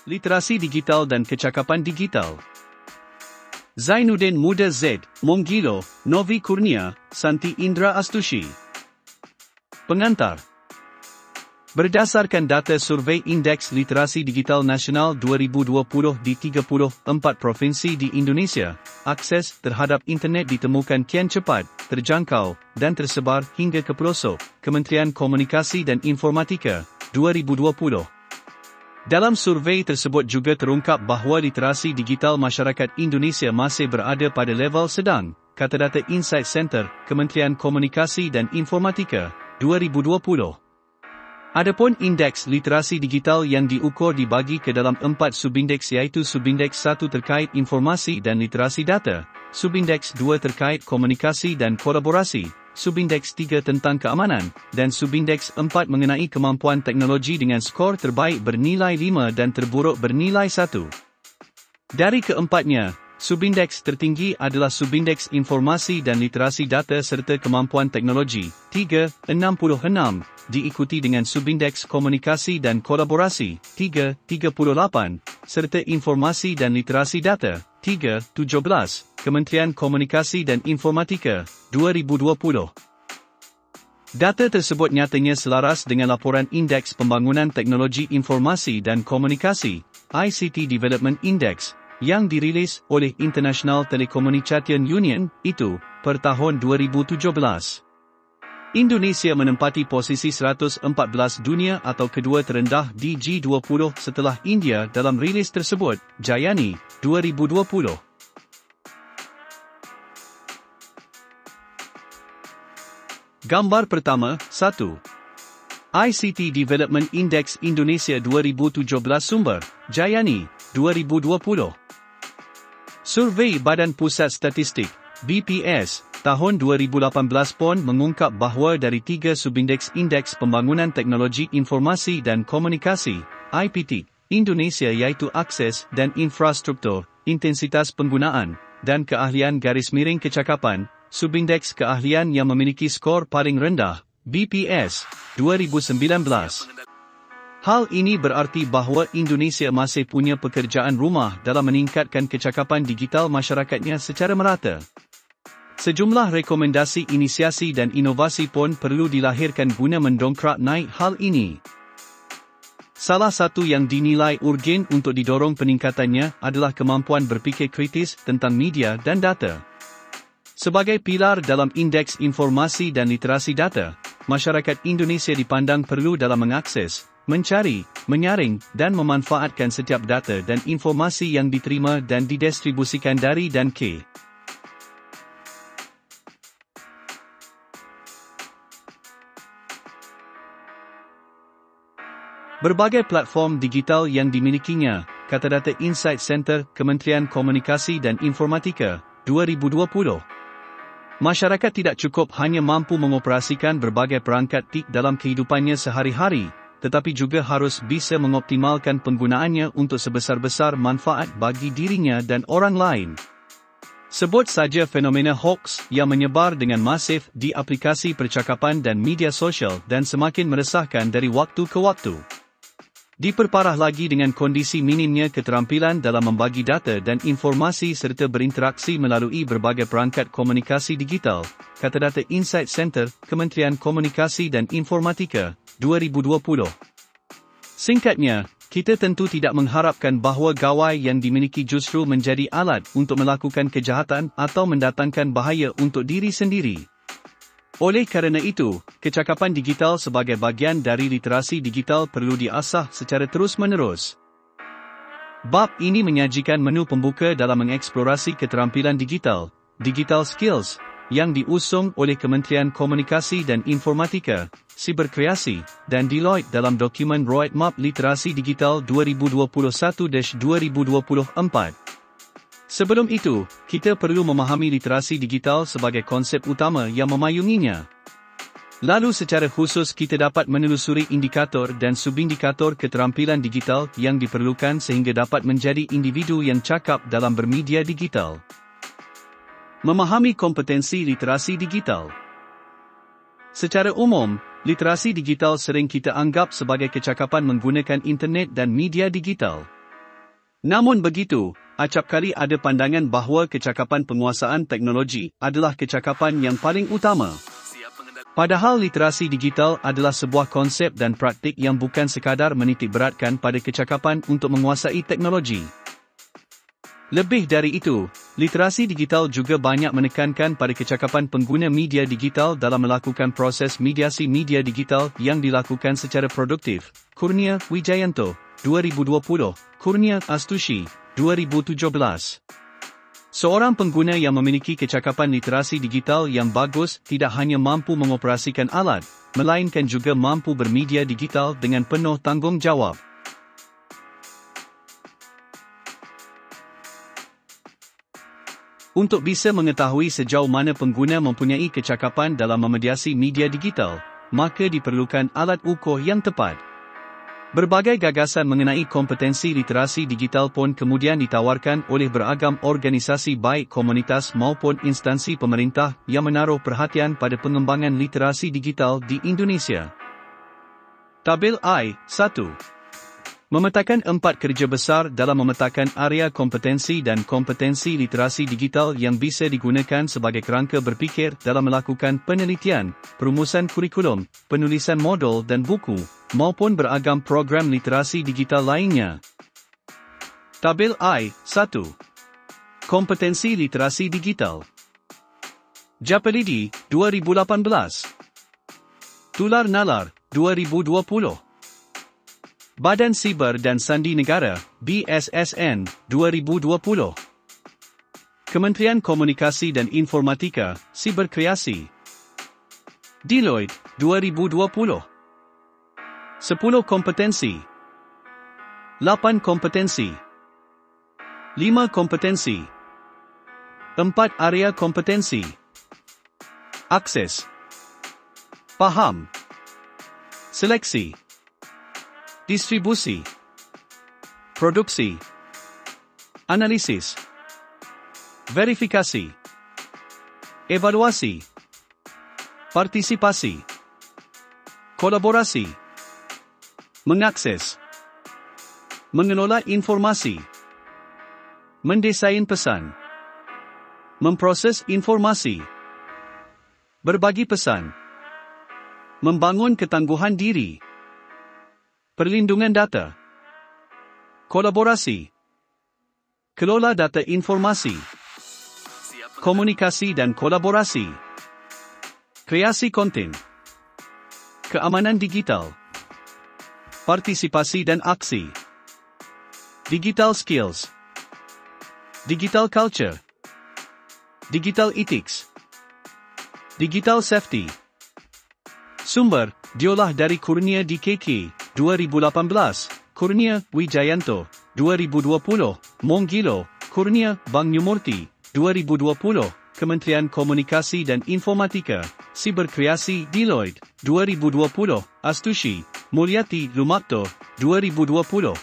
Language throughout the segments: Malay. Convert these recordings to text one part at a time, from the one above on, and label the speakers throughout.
Speaker 1: Literasi Digital dan Kecakapan Digital. Zainuddin Muda Z, Monggilo, Novi Kurnia, Santi Indra Astushi. Pengantar. Berdasarkan data Survei Indeks Literasi Digital Nasional 2020 di 34 provinsi di Indonesia, akses terhadap internet ditemukan kian cepat, terjangkau, dan tersebar hingga ke pelosok. Kementerian Komunikasi dan Informatika, 2020. Dalam survei tersebut juga terungkap bahawa literasi digital masyarakat Indonesia masih berada pada level sedang, kata data Insight Center, Kementerian Komunikasi dan Informatika, 2020. Adapun indeks literasi digital yang diukur dibagi ke dalam 4 subindeks iaitu subindeks 1 terkait informasi dan literasi data, subindeks 2 terkait komunikasi dan kolaborasi, subindeks 3 tentang keamanan, dan subindeks 4 mengenai kemampuan teknologi dengan skor terbaik bernilai 5 dan terburuk bernilai 1. Dari keempatnya, subindeks tertinggi adalah subindeks informasi dan literasi data serta kemampuan teknologi, 3.66, diikuti dengan subindeks komunikasi dan kolaborasi, 3.38, serta informasi dan literasi data, 3.17, Kementerian Komunikasi dan Informatika, 2020. Data tersebut nyatanya selaras dengan laporan Indeks Pembangunan Teknologi Informasi dan Komunikasi, ICT Development Index, yang dirilis oleh International Telecommunication Union, itu, per tahun 2017. Indonesia menempati posisi 114 dunia atau kedua terendah di G20 setelah India dalam rilis tersebut, Jayani, 2020. Gambar pertama, 1. ICT Development Index Indonesia 2017 sumber, Jayani, 2020. Survei Badan Pusat Statistik, BPS, tahun 2018 pun mengungkap bahawa dari 3 subindeks Indeks Pembangunan Teknologi Informasi dan Komunikasi, IPT, Indonesia iaitu akses dan infrastruktur, intensitas penggunaan, dan keahlian garis miring kecakapan, subindeks keahlian yang memiliki skor paling rendah, BPS, 2019. Hal ini berarti bahawa Indonesia masih punya pekerjaan rumah dalam meningkatkan kecakapan digital masyarakatnya secara merata. Sejumlah rekomendasi inisiasi dan inovasi pun perlu dilahirkan guna mendongkrak naik hal ini. Salah satu yang dinilai urgen untuk didorong peningkatannya adalah kemampuan berfikir kritis tentang media dan data. Sebagai pilar dalam Indeks Informasi dan Literasi Data, masyarakat Indonesia dipandang perlu dalam mengakses, mencari, menyaring, dan memanfaatkan setiap data dan informasi yang diterima dan didistribusikan dari dan ke. Berbagai platform digital yang dimilikinya, kata data Insight Center, Kementerian Komunikasi dan Informatika, 2020. Masyarakat tidak cukup hanya mampu mengoperasikan berbagai perangkat TIK dalam kehidupannya sehari-hari, tetapi juga harus bisa mengoptimalkan penggunaannya untuk sebesar-besar manfaat bagi dirinya dan orang lain. Sebut saja fenomena hoax yang menyebar dengan masif di aplikasi percakapan dan media sosial dan semakin meresahkan dari waktu ke waktu. Diperparah lagi dengan kondisi minimnya keterampilan dalam membagi data dan informasi serta berinteraksi melalui berbagai perangkat komunikasi digital, kata data Insight Center, Kementerian Komunikasi dan Informatika, 2020. Singkatnya, kita tentu tidak mengharapkan bahawa gawai yang dimiliki justru menjadi alat untuk melakukan kejahatan atau mendatangkan bahaya untuk diri sendiri. Oleh kerana itu, kecakapan digital sebagai bahagian dari literasi digital perlu diasah secara terus-menerus. Bab ini menyajikan menu pembuka dalam mengeksplorasi keterampilan digital, Digital Skills, yang diusung oleh Kementerian Komunikasi dan Informatika, Siberkreasi, dan Deloitte dalam dokumen Roadmap Literasi Digital 2021-2024. Sebelum itu, kita perlu memahami literasi digital sebagai konsep utama yang memayunginya. Lalu secara khusus kita dapat menelusuri indikator dan subindikator keterampilan digital yang diperlukan sehingga dapat menjadi individu yang cakap dalam bermedia digital. Memahami kompetensi literasi digital. Secara umum, literasi digital sering kita anggap sebagai kecakapan menggunakan internet dan media digital. Namun begitu, acapkali ada pandangan bahawa kecakapan penguasaan teknologi adalah kecakapan yang paling utama. Padahal literasi digital adalah sebuah konsep dan praktik yang bukan sekadar menitik beratkan pada kecakapan untuk menguasai teknologi. Lebih dari itu, literasi digital juga banyak menekankan pada kecakapan pengguna media digital dalam melakukan proses mediasi media digital yang dilakukan secara produktif. Kurnia Wijayanto, 2020, Kurnia Astushi, 2017. Seorang pengguna yang memiliki kecakapan literasi digital yang bagus tidak hanya mampu mengoperasikan alat, melainkan juga mampu bermedia digital dengan penuh tanggungjawab. Untuk bisa mengetahui sejauh mana pengguna mempunyai kecakapan dalam memediasi media digital, maka diperlukan alat ukur yang tepat. Berbagai gagasan mengenai kompetensi literasi digital pun kemudian ditawarkan oleh beragam organisasi baik komunitas maupun instansi pemerintah yang menaruh perhatian pada pengembangan literasi digital di Indonesia. Tabel I1. Memetakan 4 kerja besar dalam memetakan area kompetensi dan kompetensi literasi digital yang bisa digunakan sebagai kerangka berfikir dalam melakukan penelitian, perumusan kurikulum, penulisan modul dan buku, maupun beragam program literasi digital lainnya. Tabel I1. Kompetensi literasi digital. Japelidi, 2018. Tular Nalar, 2020. Badan Siber dan Sandi Negara, BSSN, 2020. Kementerian Komunikasi dan Informatika, Siberkreasi. Deloitte, 2020. 10 kompetensi. 8 kompetensi. 5 kompetensi. 4 area kompetensi. Akses. Paham. Seleksi. Distribusi. Produksi. Analisis. Verifikasi. Evaluasi. Partisipasi. Kolaborasi. Mengakses. Mengelola informasi. Mendesain pesan. Memproses informasi. Berbagi pesan. Membangun ketangguhan diri. Perlindungan data. Kolaborasi. Kelola data informasi. Komunikasi dan kolaborasi. Kreasi konten. Keamanan digital. Partisipasi dan aksi. Digital skills. Digital culture. Digital ethics. Digital safety. Sumber, diolah dari Kurnia DKK, 2018, Kurnia Wijayanto, 2020, Monggilo, Kurnia Banyumurti, 2020, Kementerian Komunikasi dan Informatika, Siberkreasi Deloitte, 2020, Astushi, Mulyati Lumakto, 2020.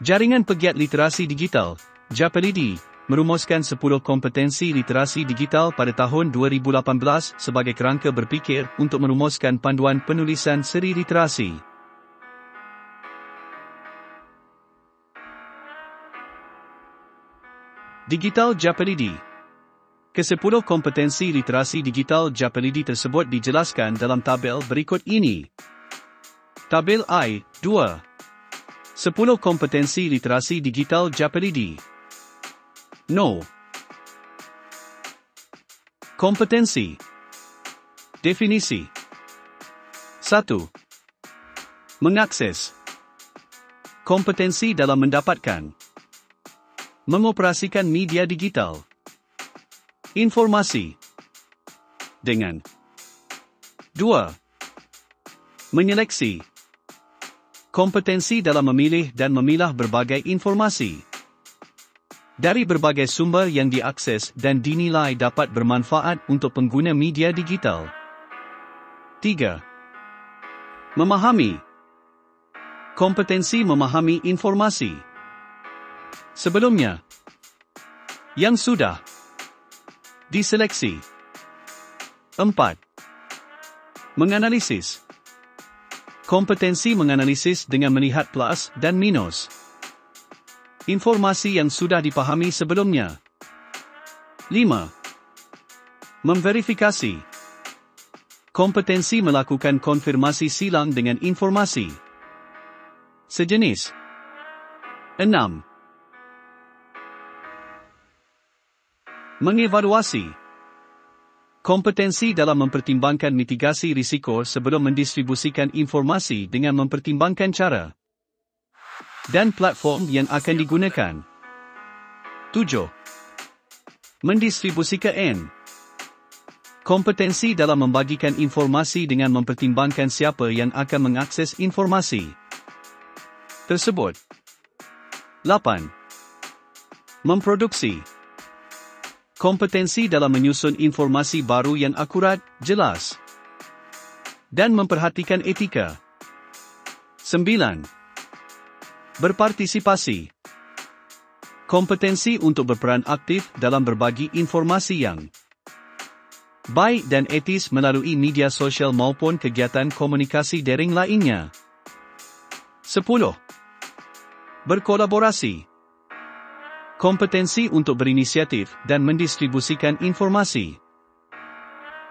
Speaker 1: Jaringan Pegiat Literasi Digital, Japelidi, merumuskan 10 kompetensi literasi digital pada tahun 2018 sebagai kerangka berfikir untuk merumuskan panduan penulisan seri literasi. Digital Japelidi. Ke-10 kompetensi literasi digital Japelidi tersebut dijelaskan dalam tabel berikut ini. Tabel I2. 10 kompetensi literasi digital Japelidi. No. Kompetensi. Definisi. 1. Mengakses. Kompetensi dalam mendapatkan. Mengoperasikan media digital. Informasi. Dengan. 2. Menyeleksi. Kompetensi dalam memilih dan memilah berbagai informasi dari berbagai sumber yang diakses dan dinilai dapat bermanfaat untuk pengguna media digital. 3. Memahami. Kompetensi memahami informasi. Sebelumnya. Yang sudah diseleksi. 4. Menganalisis. Kompetensi menganalisis dengan melihat plus dan minus. Informasi yang sudah dipahami sebelumnya. 5. Memverifikasi. Kompetensi melakukan konfirmasi silang dengan informasi sejenis. 6. Mengevaluasi. Kompetensi dalam mempertimbangkan mitigasi risiko sebelum mendistribusikan informasi dengan mempertimbangkan cara dan platform yang akan digunakan. 7. Mendistribusikan. Kompetensi dalam membagikan informasi dengan mempertimbangkan siapa yang akan mengakses informasi tersebut. 8. Memproduksi. Kompetensi dalam menyusun informasi baru yang akurat, jelas, dan memperhatikan etika. 9. Berpartisipasi. Kompetensi untuk berperan aktif dalam berbagi informasi yang baik dan etis melalui media sosial maupun kegiatan komunikasi daring lainnya. 10. Berkolaborasi. Kompetensi untuk berinisiatif dan mendistribusikan informasi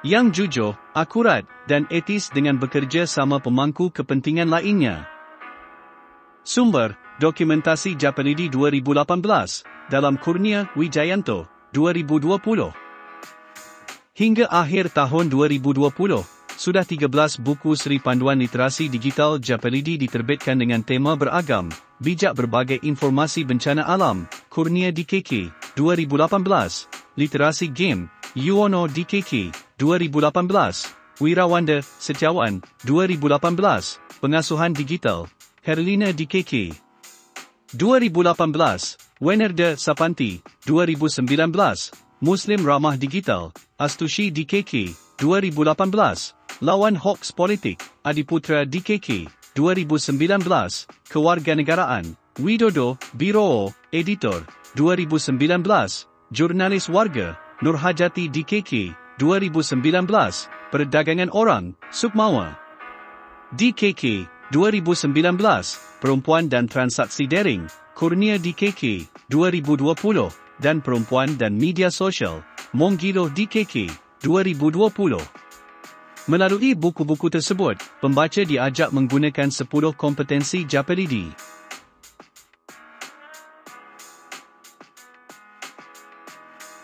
Speaker 1: yang jujur, akurat, dan etis dengan bekerja sama pemangku kepentingan lainnya. Sumber: Dokumentasi Japelidi 2018, dalam Kurnia Wijayanto, 2020. Hingga akhir tahun 2020, sudah 13 buku seri panduan literasi digital Japelidi diterbitkan dengan tema beragam, bijak berbagai informasi bencana alam, Kurnia DKK, 2018, literasi game, Yuwono DKK, 2018, Wirawanda Setiawan, 2018, pengasuhan digital, Herlina DKK, 2018, Wenerda Sapanti, 2019, Muslim Ramah Digital, Astushi DKK, 2018, Lawan Hoax Politik, Adiputra DKK, 2019, Kewarganegaraan, Widodo, Biro, Editor, 2019, Jurnalis Warga, Nurhajati DKK, 2019, Perdagangan Orang, Sukmawa, DKK, 2019, Perempuan dan Transaksi Daring, Kurnia DKK, 2020, dan Perempuan dan Media Sosial, Monggilo DKK, 2020. Melalui buku-buku tersebut, pembaca diajak menggunakan 10 kompetensi Japelidi.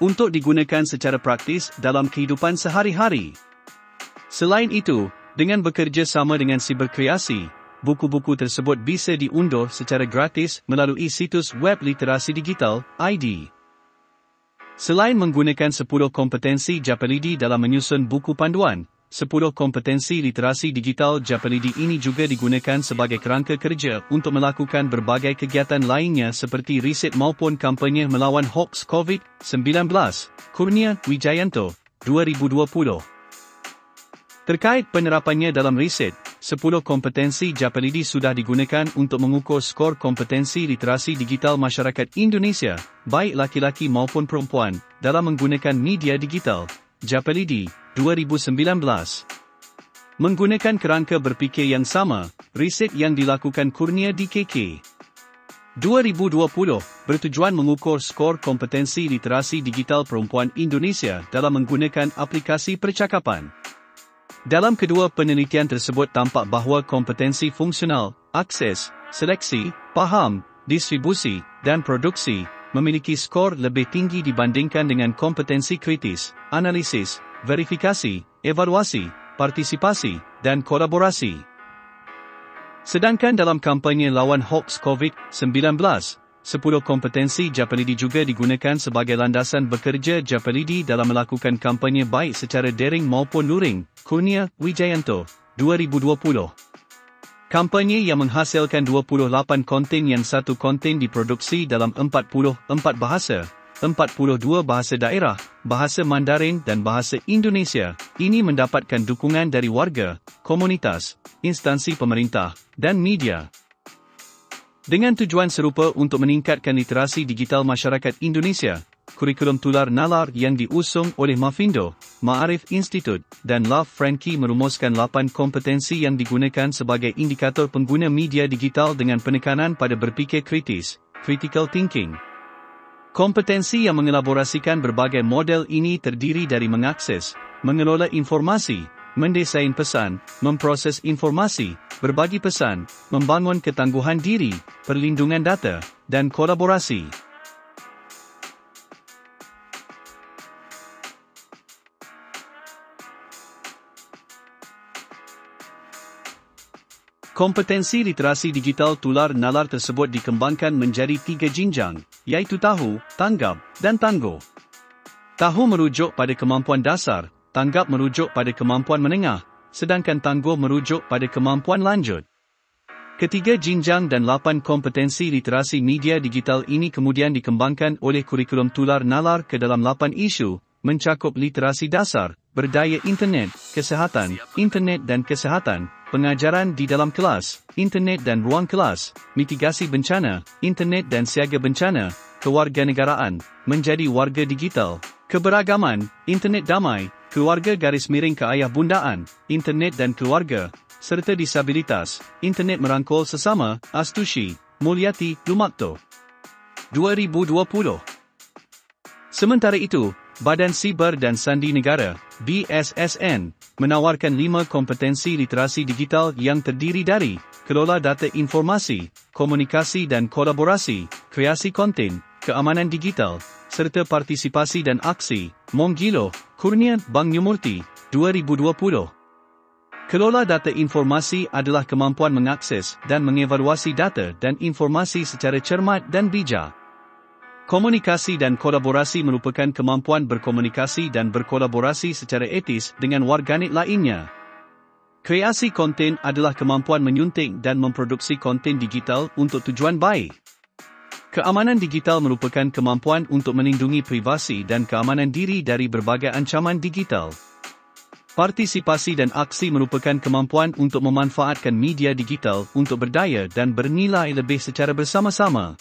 Speaker 1: Untuk digunakan secara praktis dalam kehidupan sehari-hari. Selain itu, dengan bekerja sama dengan Siberkreasi, buku-buku tersebut bisa diunduh secara gratis melalui situs web Literasi Digital, ID. Selain menggunakan 10 kompetensi Japelidi dalam menyusun buku panduan, 10 kompetensi literasi digital Japelidi ini juga digunakan sebagai kerangka kerja untuk melakukan berbagai kegiatan lainnya seperti riset maupun kampanye melawan hoax COVID-19, Kurnia Wijayanto, 2020. Terkait penerapannya dalam riset, 10 kompetensi Japelidi sudah digunakan untuk mengukur skor kompetensi literasi digital masyarakat Indonesia, baik laki-laki maupun perempuan, dalam menggunakan media digital. Japelidi, 2019. Menggunakan kerangka berfikir yang sama, riset yang dilakukan Kurnia DKK, 2020, bertujuan mengukur skor kompetensi literasi digital perempuan Indonesia dalam menggunakan aplikasi percakapan. Dalam kedua penelitian tersebut tampak bahawa kompetensi fungsional, akses, seleksi, faham, distribusi, dan produksi memiliki skor lebih tinggi dibandingkan dengan kompetensi kritis, analisis, verifikasi, evaluasi, partisipasi, dan kolaborasi. Sedangkan dalam kampanye lawan hoax COVID-19, 10 kompetensi Japelidi juga digunakan sebagai landasan bekerja Japelidi dalam melakukan kampanye baik secara daring maupun luring, Kurnia Wijayanto, 2020. Kampanye yang menghasilkan 28 konten yang satu konten diproduksi dalam 44 bahasa, 42 bahasa daerah, bahasa Mandarin dan bahasa Indonesia, ini mendapatkan dukungan dari warga, komunitas, instansi pemerintah, dan media. Dengan tujuan serupa untuk meningkatkan literasi digital masyarakat Indonesia, kurikulum tular nalar yang diusung oleh Mafindo, Ma'arif Institute, dan Love Frankie merumuskan 8 kompetensi yang digunakan sebagai indikator pengguna media digital dengan penekanan pada berfikir kritis, critical thinking. Kompetensi yang mengelaborasikan berbagai model ini terdiri dari mengakses, mengelola informasi, mendesain pesan, memproses informasi, berbagi pesan, membangun ketangguhan diri, perlindungan data, dan kolaborasi. Kompetensi literasi digital tular nalar tersebut dikembangkan menjadi 3 jenjang, iaitu tahu, tanggap, dan tangguh. Tahu merujuk pada kemampuan dasar, tanggap merujuk pada kemampuan menengah, sedangkan tangguh merujuk pada kemampuan lanjut. Ketiga jenjang dan 8 kompetensi literasi media digital ini kemudian dikembangkan oleh kurikulum tular nalar ke dalam 8 isu, mencakup literasi dasar, berdaya internet, kesihatan, internet dan kesihatan, pengajaran di dalam kelas, internet dan ruang kelas, mitigasi bencana, internet dan siaga bencana, kewarganegaraan, menjadi warga digital, keberagaman, internet damai, keluarga garis miring keayahbundaan, internet dan keluarga, serta disabilitas, internet merangkul sesama, Astushi, Mulyati, Lumakto. 2020. Sementara itu, Badan Siber dan Sandi Negara, BSSN, menawarkan 5 kompetensi literasi digital yang terdiri dari kelola data informasi, komunikasi dan kolaborasi, kreasi konten, keamanan digital, serta partisipasi dan aksi. Monggilo, Kurnia Banyumurti, 2020. Kelola data informasi adalah kemampuan mengakses dan mengevaluasi data dan informasi secara cermat dan bijak. Komunikasi dan kolaborasi merupakan kemampuan berkomunikasi dan berkolaborasi secara etis dengan warganet lainnya. Kreasi konten adalah kemampuan menyunting dan memproduksi konten digital untuk tujuan baik. Keamanan digital merupakan kemampuan untuk melindungi privasi dan keamanan diri dari berbagai ancaman digital. Partisipasi dan aksi merupakan kemampuan untuk memanfaatkan media digital untuk berdaya dan bernilai lebih secara bersama-sama.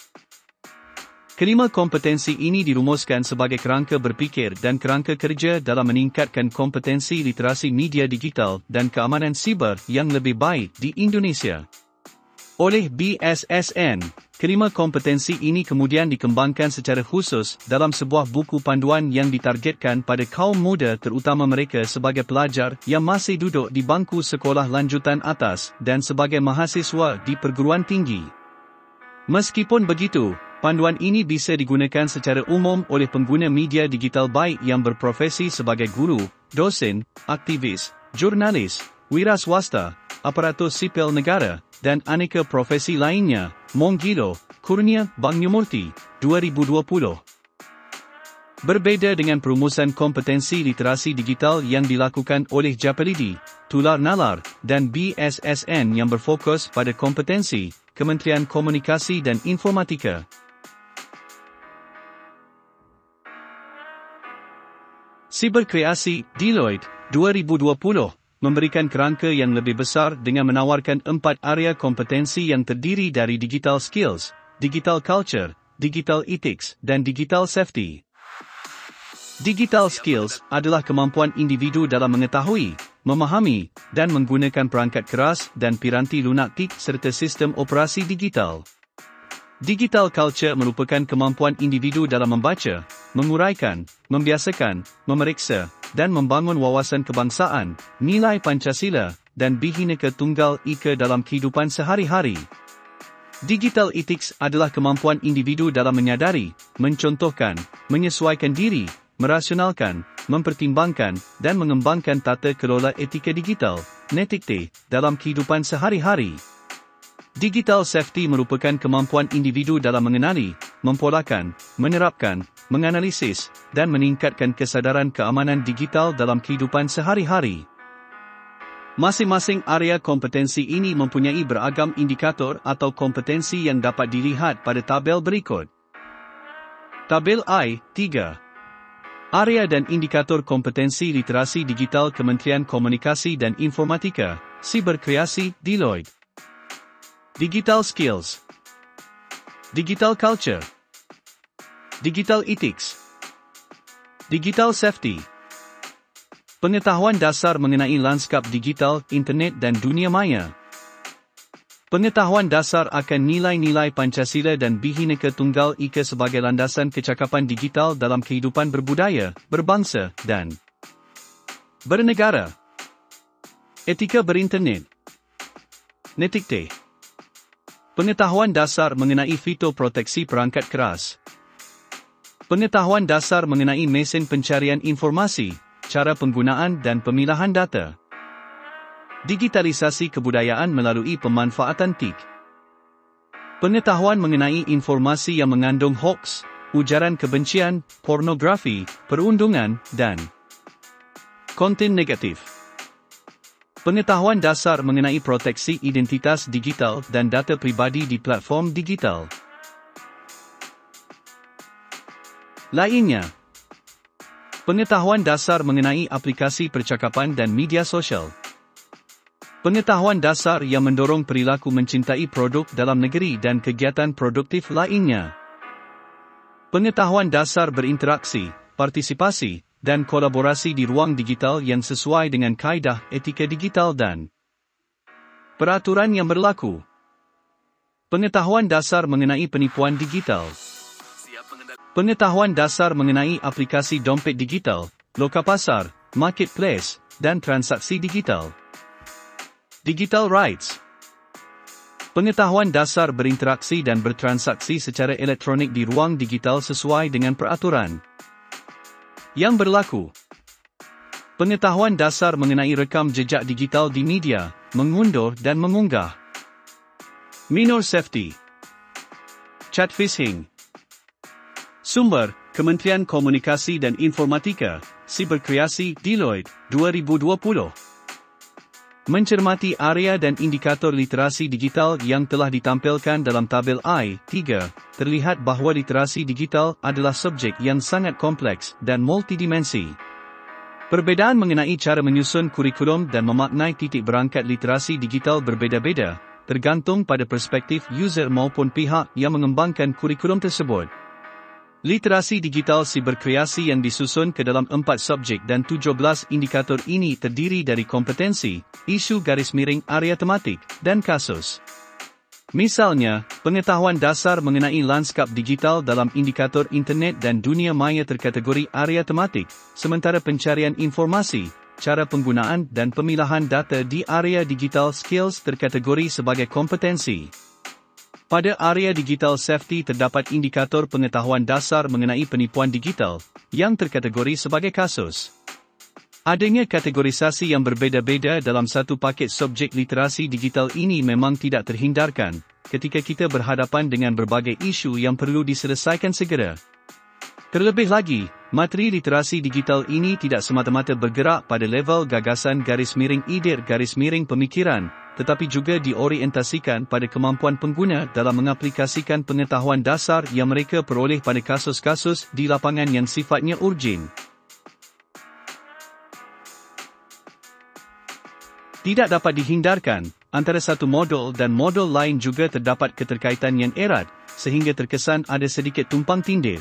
Speaker 1: Kelima kompetensi ini dirumuskan sebagai kerangka berfikir dan kerangka kerja dalam meningkatkan kompetensi literasi media digital dan keamanan siber yang lebih baik di Indonesia. Oleh BSSN, kelima kompetensi ini kemudian dikembangkan secara khusus dalam sebuah buku panduan yang ditargetkan pada kaum muda terutama mereka sebagai pelajar yang masih duduk di bangku sekolah lanjutan atas dan sebagai mahasiswa di perguruan tinggi. Meskipun begitu, panduan ini bisa digunakan secara umum oleh pengguna media digital baik yang berprofesi sebagai guru, dosen, aktivis, jurnalis, wira swasta, aparatur sipil negara, dan aneka profesi lainnya. Monggilo, Kurnia Banyumurti, 2020. Berbeza dengan perumusan kompetensi literasi digital yang dilakukan oleh Japelidi, Tular Nalar, dan BSSN yang berfokus pada kompetensi, Kementerian Komunikasi dan Informatika. Siberkreasi, Deloitte, 2020, memberikan kerangka yang lebih besar dengan menawarkan 4 area kompetensi yang terdiri dari digital skills, digital culture, digital ethics, dan digital safety. Digital skills adalah kemampuan individu dalam mengetahui, memahami, dan menggunakan perangkat keras dan piranti lunak serta sistem operasi digital. Digital culture merupakan kemampuan individu dalam membaca, menguraikan, membiasakan, memeriksa, dan membangun wawasan kebangsaan, nilai Pancasila, dan Bhinneka Tunggal Ika dalam kehidupan sehari-hari. Digital ethics adalah kemampuan individu dalam menyadari, mencontohkan, menyesuaikan diri, merasionalkan, mempertimbangkan, dan mengembangkan tata kelola etika digital, NETIKT, dalam kehidupan sehari-hari. Digital safety merupakan kemampuan individu dalam mengenali, mempolakan, menerapkan, menganalisis, dan meningkatkan kesedaran keamanan digital dalam kehidupan sehari-hari. Masing-masing area kompetensi ini mempunyai beragam indikator atau kompetensi yang dapat dilihat pada tabel berikut. Tabel I3. Area dan indikator kompetensi literasi digital Kementerian Komunikasi dan Informatika, Siberkreasi, Deloitte. Digital skills, digital culture, digital ethics, digital safety. Pengetahuan dasar mengenai lanskap digital, internet dan dunia maya. Pengetahuan dasar akan nilai-nilai Pancasila dan Bhinneka Tunggal Ika sebagai landasan kecakapan digital dalam kehidupan berbudaya, berbangsa, dan bernegara. Etika berinternet. Netikte. Pengetahuan dasar mengenai fitoproteksi perangkat keras. Pengetahuan dasar mengenai mesin pencarian informasi, cara penggunaan dan pemilahan data. Digitalisasi kebudayaan melalui pemanfaatan TIK. Pengetahuan mengenai informasi yang mengandung hoaks, ujaran kebencian, pornografi, perundungan, dan konten negatif. Pengetahuan dasar mengenai proteksi identitas digital dan data pribadi di platform digital. Lainnya, pengetahuan dasar mengenai aplikasi percakapan dan media sosial. Pengetahuan dasar yang mendorong perilaku mencintai produk dalam negeri dan kegiatan produktif lainnya. Pengetahuan dasar berinteraksi, partisipasi, dan kolaborasi di ruang digital yang sesuai dengan kaedah etika digital dan peraturan yang berlaku. Pengetahuan dasar mengenai penipuan digital. Pengetahuan dasar mengenai aplikasi dompet digital, lokapasar, marketplace, dan transaksi digital. Digital rights. Pengetahuan dasar berinteraksi dan bertransaksi secara elektronik di ruang digital sesuai dengan peraturan yang berlaku. Pengetahuan dasar mengenai rekam jejak digital di media, mengundur dan mengunggah. Minor safety. Chat phishing. Sumber, Kementerian Komunikasi dan Informatika, Siberkreasi, Deloitte, 2020. Mencermati area dan indikator literasi digital yang telah ditampilkan dalam tabel I3, terlihat bahawa literasi digital adalah subjek yang sangat kompleks dan multidimensi. Perbezaan mengenai cara menyusun kurikulum dan memaknai titik berangkat literasi digital berbeza-beza, tergantung pada perspektif user maupun pihak yang mengembangkan kurikulum tersebut. Literasi digital siberkreasi yang disusun ke dalam 4 subjek dan 17 indikator ini terdiri dari kompetensi, isu garis miring area tematik, dan kasus. Misalnya, pengetahuan dasar mengenai lanskap digital dalam indikator internet dan dunia maya terkategori area tematik, sementara pencarian informasi, cara penggunaan dan pemilahan data di area digital skills terkategori sebagai kompetensi. Pada area digital safety terdapat indikator pengetahuan dasar mengenai penipuan digital, yang terkategori sebagai kasus. Adanya kategorisasi yang berbeza-beza dalam satu paket subjek literasi digital ini memang tidak terhindarkan, ketika kita berhadapan dengan berbagai isu yang perlu diselesaikan segera. Terlebih lagi, materi literasi digital ini tidak semata-mata bergerak pada level gagasan garis miring idea garis miring pemikiran, tetapi juga diorientasikan pada kemampuan pengguna dalam mengaplikasikan pengetahuan dasar yang mereka peroleh pada kasus-kasus di lapangan yang sifatnya urgen. Tidak dapat dihindarkan, antara satu modul dan modul lain juga terdapat keterkaitan yang erat, sehingga terkesan ada sedikit tumpang tindih.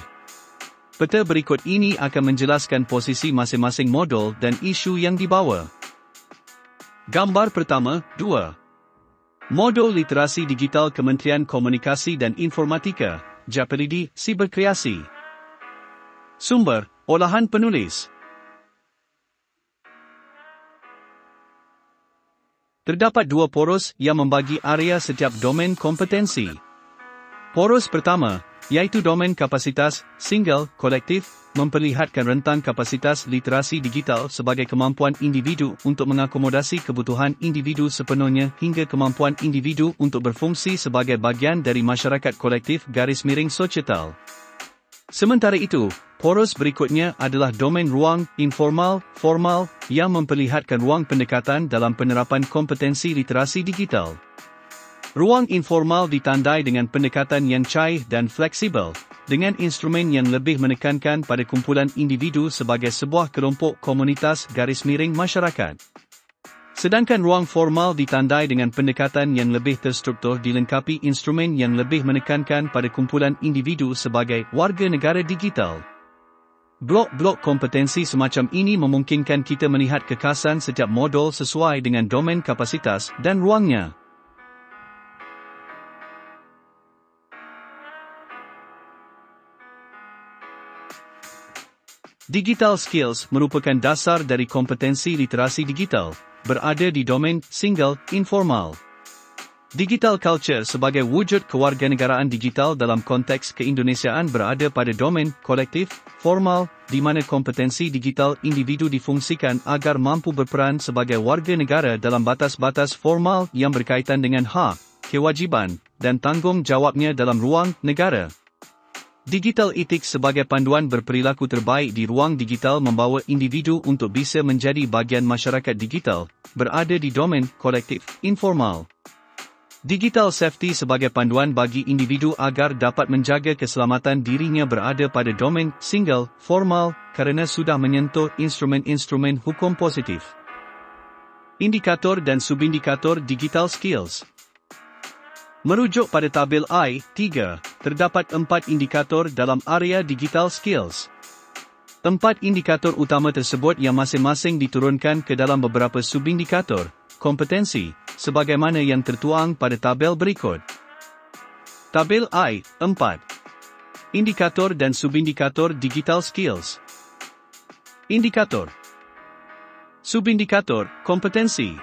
Speaker 1: Peta berikut ini akan menjelaskan posisi masing-masing modul dan isu yang dibawa. Gambar pertama, 2. Modul Literasi Digital Kementerian Komunikasi dan Informatika, Japelidi, Siberkreasi. Sumber, olahan penulis. Terdapat 2 poros yang membagi area setiap domen kompetensi. Poros pertama, iaitu domen kapasitas, single, kolektif, memperlihatkan rentang kapasitas literasi digital sebagai kemampuan individu untuk mengakomodasi kebutuhan individu sepenuhnya hingga kemampuan individu untuk berfungsi sebagai bagian dari masyarakat kolektif garis miring sosial. Sementara itu, poros berikutnya adalah domen ruang, informal, formal, yang memperlihatkan ruang pendekatan dalam penerapan kompetensi literasi digital. Ruang informal ditandai dengan pendekatan yang cair dan fleksibel, dengan instrumen yang lebih menekankan pada kumpulan individu sebagai sebuah kelompok komunitas garis miring masyarakat. Sedangkan ruang formal ditandai dengan pendekatan yang lebih terstruktur dilengkapi instrumen yang lebih menekankan pada kumpulan individu sebagai warga negara digital. Blok-blok kompetensi semacam ini memungkinkan kita melihat kekhasan setiap modul sesuai dengan domen kapasitas dan ruangnya. Digital skills merupakan dasar dari kompetensi literasi digital, berada di domen single informal. Digital culture sebagai wujud kewarganegaraan digital dalam konteks keindonesiaan berada pada domen kolektif, formal, di mana kompetensi digital individu difungsikan agar mampu berperan sebagai warga negara dalam batas-batas formal yang berkaitan dengan hak, kewajiban, dan tanggungjawabnya dalam ruang negara. Digital ethics sebagai panduan berperilaku terbaik di ruang digital membawa individu untuk bisa menjadi bahagian masyarakat digital, berada di domen kolektif, informal. Digital safety sebagai panduan bagi individu agar dapat menjaga keselamatan dirinya berada pada domen single, formal, kerana sudah menyentuh instrumen-instrumen hukum positif. Indikator dan subindikator digital skills. Merujuk pada tabel I3, terdapat 4 indikator dalam area digital skills. 4 indikator utama tersebut yang masing-masing diturunkan ke dalam beberapa subindikator, kompetensi, sebagaimana yang tertuang pada tabel berikut. Tabel I4. Indikator dan subindikator digital skills. Indikator. Subindikator, kompetensi.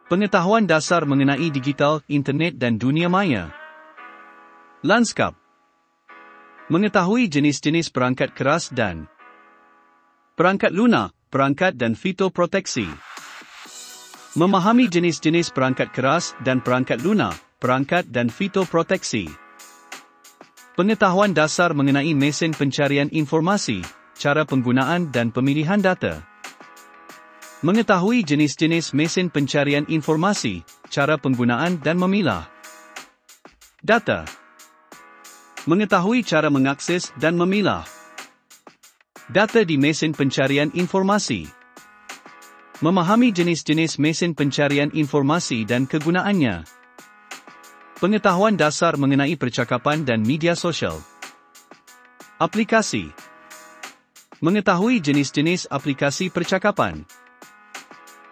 Speaker 1: Pengetahuan dasar mengenai digital, internet dan dunia maya. Lanskap. Mengetahui jenis-jenis perangkat keras dan perangkat lunak, perangkat dan fitoproteksi. Memahami jenis-jenis perangkat keras dan perangkat lunak, perangkat dan fitoproteksi. Pengetahuan dasar mengenai mesin pencarian informasi, cara penggunaan dan pemilihan data. Mengetahui jenis-jenis mesin pencarian informasi, cara penggunaan dan memilah data. Mengetahui cara mengakses dan memilah data di mesin pencarian informasi. Memahami jenis-jenis mesin pencarian informasi dan kegunaannya. Pengetahuan dasar mengenai percakapan dan media sosial. Aplikasi. Mengetahui jenis-jenis aplikasi percakapan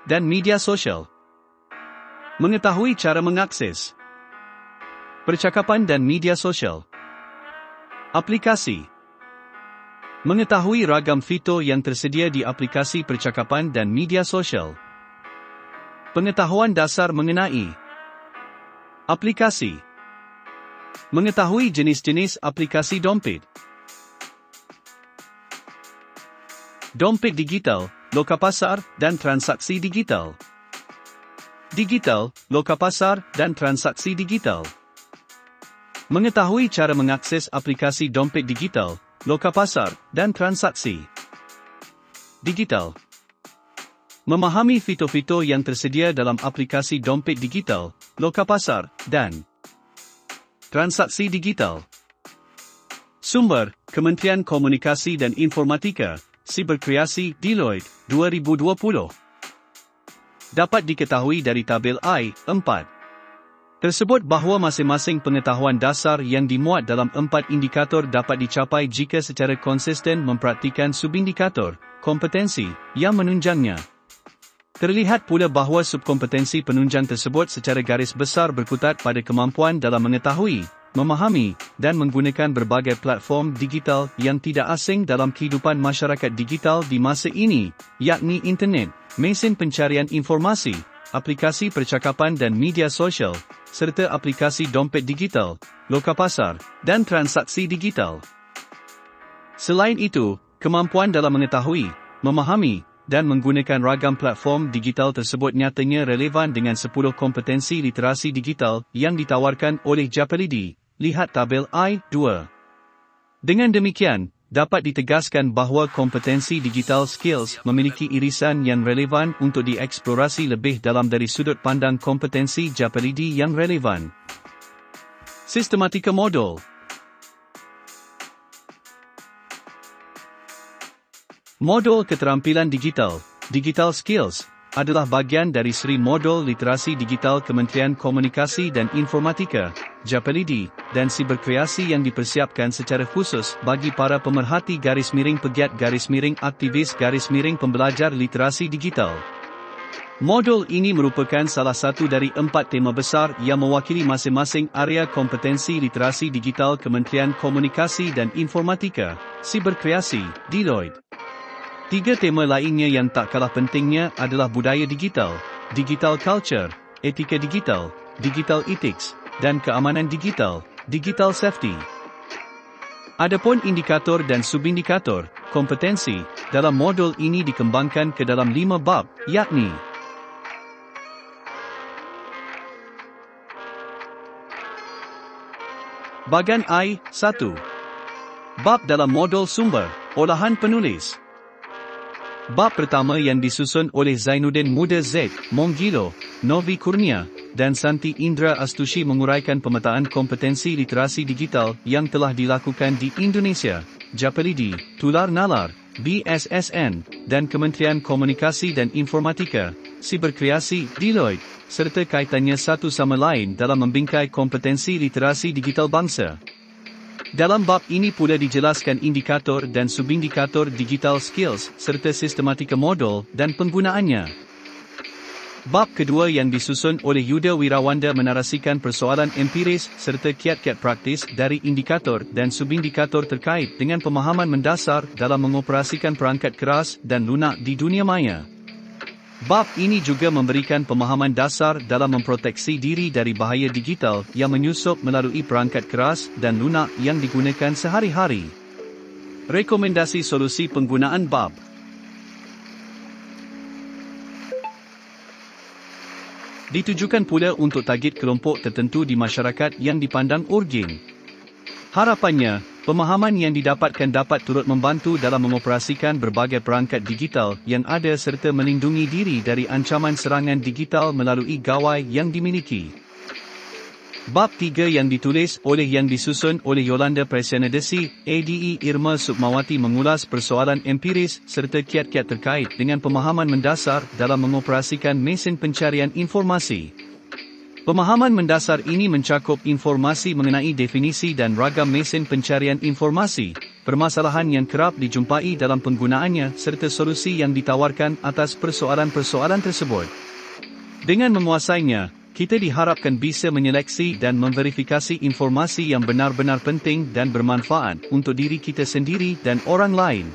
Speaker 1: dan media sosial. Mengetahui cara mengakses percakapan dan media sosial. Aplikasi. Mengetahui ragam fitur yang tersedia di aplikasi percakapan dan media sosial. Pengetahuan dasar mengenai aplikasi. Mengetahui jenis-jenis aplikasi dompet. Dompet digital, lokapasar, dan transaksi digital. Digital, lokapasar, dan transaksi digital. Mengetahui cara mengakses aplikasi dompet digital, lokapasar, dan transaksi digital. Memahami fitur-fitur yang tersedia dalam aplikasi dompet digital, lokapasar, dan transaksi digital. Sumber, Kementerian Komunikasi dan Informatika, Siberkreasi Deloitte, 2020. Dapat diketahui dari tabel I4 tersebut bahawa masing-masing pengetahuan dasar yang dimuat dalam 4 indikator dapat dicapai jika secara konsisten mempraktikan subindikator, kompetensi, yang menunjangnya. Terlihat pula bahawa subkompetensi penunjang tersebut secara garis besar berkutat pada kemampuan dalam mengetahui, memahami, dan menggunakan berbagai platform digital yang tidak asing dalam kehidupan masyarakat digital di masa ini, yakni internet, mesin pencarian informasi, aplikasi percakapan dan media sosial, serta aplikasi dompet digital, lokapasar, dan transaksi digital. Selain itu, kemampuan dalam mengetahui, memahami, dan menggunakan ragam platform digital tersebut nyatanya relevan dengan 10 kompetensi literasi digital yang ditawarkan oleh Japelidi. Lihat tabel I2. Dengan demikian, dapat ditegaskan bahawa kompetensi digital skills memiliki irisan yang relevan untuk dieksplorasi lebih dalam dari sudut pandang kompetensi Japelidi yang relevan. Sistematika modul. Modul keterampilan digital, digital skills, adalah bahagian dari seri modul literasi digital Kementerian Komunikasi dan Informatika, Japelidi, dan Siberkreasi yang dipersiapkan secara khusus bagi para pemerhati _pegiat _aktivis _pembelajar literasi digital. Modul ini merupakan salah satu dari 4 tema besar yang mewakili masing-masing area kompetensi literasi digital Kementerian Komunikasi dan Informatika, Siberkreasi, Deloitte. 3 tema lainnya yang tak kalah pentingnya adalah budaya digital, digital culture, etika digital, digital ethics, dan keamanan digital, digital safety. Adapun indikator dan subindikator, kompetensi, dalam modul ini dikembangkan ke dalam 5 bab, yakni Bahagian I, 1. Bab dalam modul sumber, olahan penulis. Bab pertama yang disusun oleh Zainuddin Muda Z, Monggilo, Novi Kurnia, dan Santi Indra Astushi menguraikan pemetaan kompetensi literasi digital yang telah dilakukan di Indonesia, Japelidi, Tular Nalar, BSSN, dan Kementerian Komunikasi dan Informatika, Siberkreasi, Deloitte, serta kaitannya satu sama lain dalam membingkai kompetensi literasi digital bangsa. Dalam bab ini pula dijelaskan indikator dan subindikator digital skills serta sistematika modul dan penggunaannya. Bab kedua yang disusun oleh Yuda Wirawanda menarasikan persoalan empiris serta kiat-kiat praktis dari indikator dan subindikator terkait dengan pemahaman mendasar dalam mengoperasikan perangkat keras dan lunak di dunia maya. Bab ini juga memberikan pemahaman dasar dalam memproteksi diri dari bahaya digital yang menyusup melalui perangkat keras dan lunak yang digunakan sehari-hari. Rekomendasi solusi penggunaan bab. Ditujukan pula untuk target kelompok tertentu di masyarakat yang dipandang urgen. Harapannya, pemahaman yang didapatkan dapat turut membantu dalam mengoperasikan berbagai perangkat digital yang ada serta melindungi diri dari ancaman serangan digital melalui gawai yang dimiliki. Bab 3 yang ditulis oleh yang disusun oleh Yolanda Presianadesi, ADE Irma Sukmawati mengulas persoalan empiris serta kiat-kiat terkait dengan pemahaman mendasar dalam mengoperasikan mesin pencarian informasi. Pemahaman mendasar ini mencakup informasi mengenai definisi dan ragam mesin pencarian informasi, permasalahan yang kerap dijumpai dalam penggunaannya serta solusi yang ditawarkan atas persoalan-persoalan tersebut. Dengan menguasainya, kita diharapkan bisa menyeleksi dan memverifikasi informasi yang benar-benar penting dan bermanfaat untuk diri kita sendiri dan orang lain.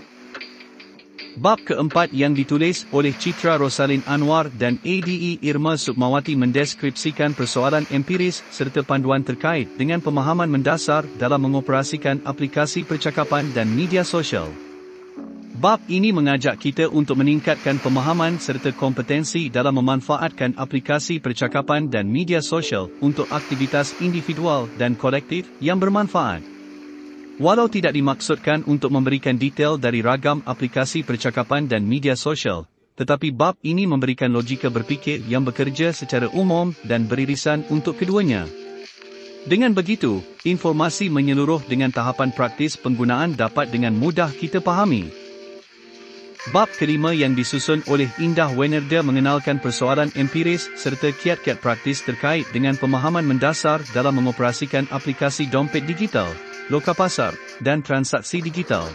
Speaker 1: Bab keempat yang ditulis oleh Citra Rosalin Anwar dan ADE Irma Sukmawati mendeskripsikan persoalan empiris serta panduan terkait dengan pemahaman mendasar dalam mengoperasikan aplikasi percakapan dan media sosial. Bab ini mengajak kita untuk meningkatkan pemahaman serta kompetensi dalam memanfaatkan aplikasi percakapan dan media sosial untuk aktivitas individual dan kolektif yang bermanfaat. Walau tidak dimaksudkan untuk memberikan detail dari ragam aplikasi percakapan dan media sosial, tetapi bab ini memberikan logika berfikir yang bekerja secara umum dan beririsan untuk keduanya. Dengan begitu, informasi menyeluruh dengan tahapan praktis penggunaan dapat dengan mudah kita pahami. Bab kelima yang disusun oleh Indah Wenerda mengenalkan persoalan empiris serta kiat-kiat praktis terkait dengan pemahaman mendasar dalam mengoperasikan aplikasi dompet digital, lokapasar, dan transaksi digital.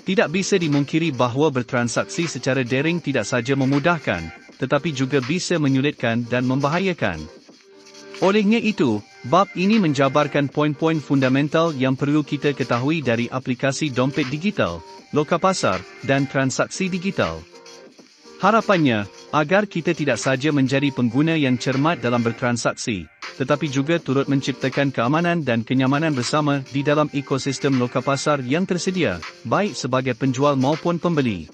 Speaker 1: Tidak bisa dimungkiri bahawa bertransaksi secara daring tidak saja memudahkan, tetapi juga bisa menyulitkan dan membahayakan. Olehnya itu, bab ini menjabarkan poin-poin fundamental yang perlu kita ketahui dari aplikasi dompet digital, lokapasar, dan transaksi digital. Harapannya, agar kita tidak saja menjadi pengguna yang cermat dalam bertransaksi, tetapi juga turut menciptakan keamanan dan kenyamanan bersama di dalam ekosistem lokapasar yang tersedia, baik sebagai penjual maupun pembeli.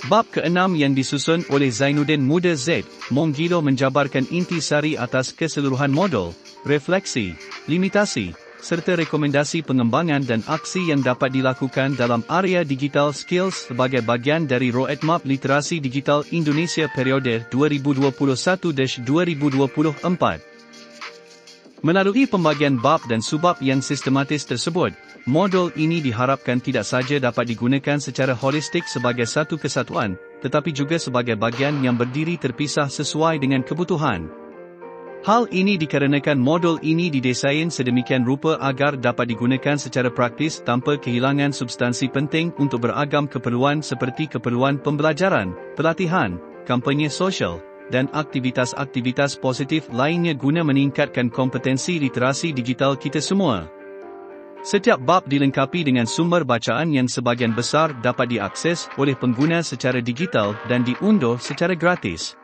Speaker 1: Bab ke-6 yang disusun oleh Zainuddin Muda Z, Monggilo menjabarkan intisari atas keseluruhan modul, refleksi, limitasi, serta rekomendasi pengembangan dan aksi yang dapat dilakukan dalam area digital skills sebagai bahagian dari Roadmap Literasi Digital Indonesia periode 2021-2024. Melalui pembagian bab dan subbab yang sistematis tersebut, modul ini diharapkan tidak saja dapat digunakan secara holistik sebagai satu kesatuan, tetapi juga sebagai bahagian yang berdiri terpisah sesuai dengan kebutuhan. Hal ini dikarenakan modul ini didesain sedemikian rupa agar dapat digunakan secara praktis tanpa kehilangan substansi penting untuk beragam keperluan seperti keperluan pembelajaran, pelatihan, kampanye sosial, dan aktivitas-aktivitas positif lainnya guna meningkatkan kompetensi literasi digital kita semua. Setiap bab dilengkapi dengan sumber bacaan yang sebahagian besar dapat diakses oleh pengguna secara digital dan diunduh secara gratis.